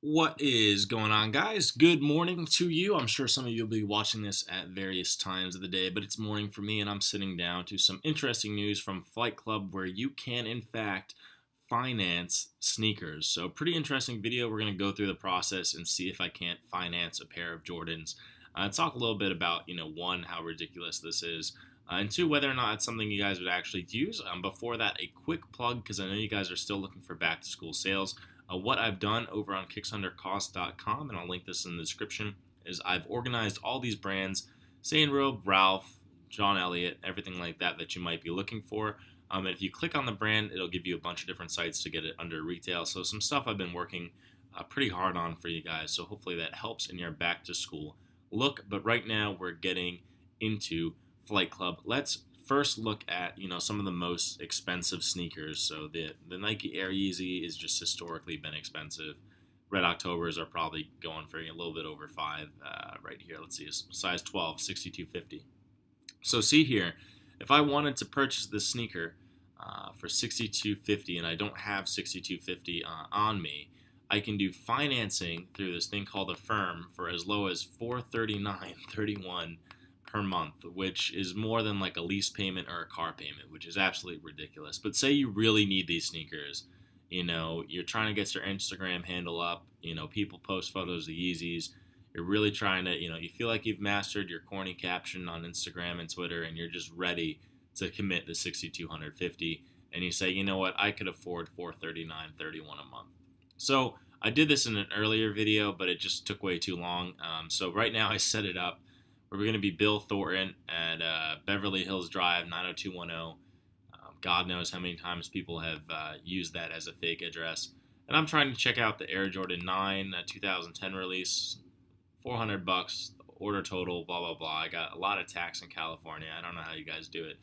What is going on, guys? Good morning to you. I'm sure some of you will be watching this at various times of the day, but it's morning for me, and I'm sitting down to some interesting news from Flight Club where you can, in fact, finance sneakers. So, pretty interesting video. We're going to go through the process and see if I can't finance a pair of Jordans. Talk a little bit about, one, how ridiculous this is, and two, whether or not it's something you guys would actually use. Before that, a quick plug because I know you guys are still looking for back to school sales. What I've done over on kicksundercost.com, and I'll link this in the description, is I've organized all these brands, Robe, Ralph, John Elliott, everything like that that you might be looking for. And if you click on the brand, it'll give you a bunch of different sites to get it under retail. So some stuff I've been working pretty hard on for you guys. So hopefully that helps in your back to school look. But right now we're getting into Flight Club. Let's first look at some of the most expensive sneakers. So the Nike Air Yeezy is just historically been expensive. Red Octobers are probably going for a little bit over five right here. Let's see, size 12, 6250. So see here, if I wanted to purchase this sneaker for 6250 and I don't have 6250 on me, I can do financing through this thing called Affirm for as low as 439.31 per month, which is more than like a lease payment or a car payment, which is absolutely ridiculous. But say you really need these sneakers, you're trying to get your Instagram handle up, people post photos of Yeezys. You're really trying to, you feel like you've mastered your corny caption on Instagram and Twitter, and you're just ready to commit the 6,250. And you say, you know what, I could afford 439.31 a month. So I did this in an earlier video, but it just took way too long. So right now I set it up. We're going to be Bill Thornton at Beverly Hills Drive, 90210. God knows how many times people have used that as a fake address. And I'm trying to check out the Air Jordan 9 2010 release, $400, order total, blah, blah, blah. I got a lot of tax in California. I don't know how you guys do it.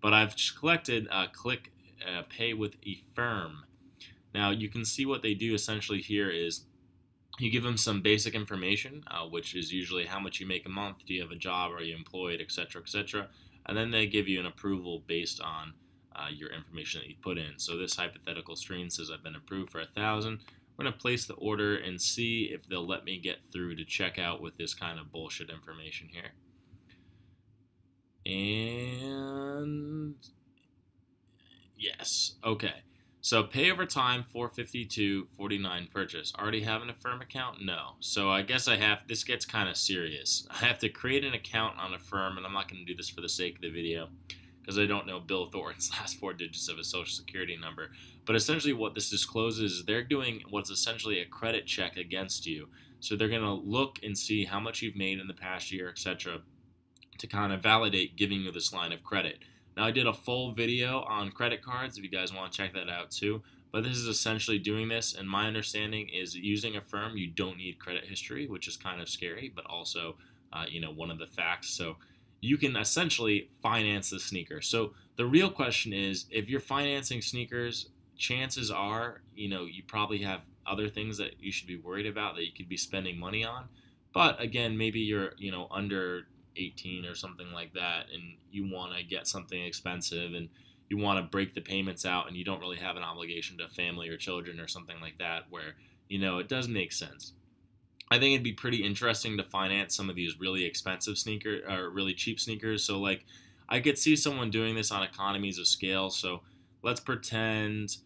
But I've collected click pay with Affirm. Now, you can see what they do essentially here is you give them some basic information, which is usually how much you make a month, do you have a job, are you employed, etc., etc. And then they give you an approval based on your information that you put in. So this hypothetical screen says I've been approved for 1,000. We're going to place the order and see if they'll let me get through to checkout with this kind of bullshit information here. And yes, okay. So pay over time, 452.49 purchase. Already have an Affirm account? No. So I guess this gets kind of serious. I have to create an account on Affirm, and I'm not going to do this for the sake of the video because I don't know Bill Thornton's last four digits of his social security number. But essentially what this discloses is they're doing what's essentially a credit check against you. So they're going to look and see how much you've made in the past year, etc., to kind of validate giving you this line of credit. Now, I did a full video on credit cards if you guys want to check that out too. But this is essentially doing this, and my understanding is using Affirm, you don't need credit history, which is kind of scary, but also, one of the facts. So you can essentially finance the sneaker. So the real question is, if you're financing sneakers, chances are, you probably have other things that you should be worried about that you could be spending money on. But again, maybe you're, under 18 or something like that, and you want to get something expensive and you want to break the payments out and you don't really have an obligation to family or children or something like that where, it does make sense. I think it'd be pretty interesting to finance some of these really expensive sneakers or really cheap sneakers. So like I could see someone doing this on economies of scale. So let's pretend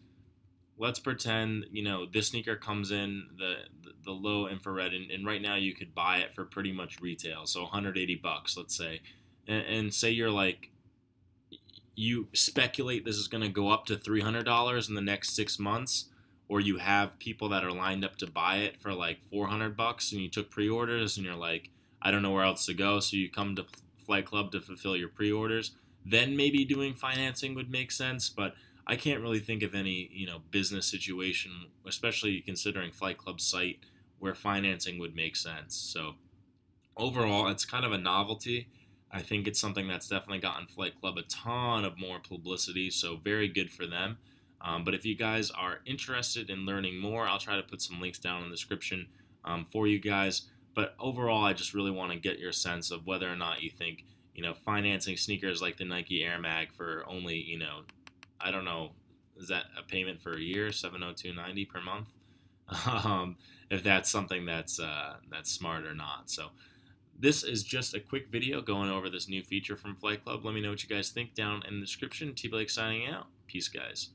this sneaker comes in the low infrared, and right now you could buy it for pretty much retail, so $180, let's say, and say you're like, you speculate this is going to go up to $300 in the next 6 months, or you have people that are lined up to buy it for like $400, and you took pre-orders, and you're like, I don't know where else to go, so you come to Flight Club to fulfill your pre-orders. Then maybe doing financing would make sense, but I can't really think of any, business situation, especially considering Flight Club's site, where financing would make sense. So overall, it's kind of a novelty. I think it's something that's definitely gotten Flight Club a ton of more publicity, so very good for them. But if you guys are interested in learning more, I'll try to put some links down in the description for you guys. But overall, I just really want to get your sense of whether or not you think, financing sneakers like the Nike Air Mag for only, I don't know, is that a payment for a year, $702.90 per month? um, if that's something that's smart or not. So this is just a quick video going over this new feature from Flight Club. Let me know what you guys think down in the description. T Blake signing out. Peace, guys.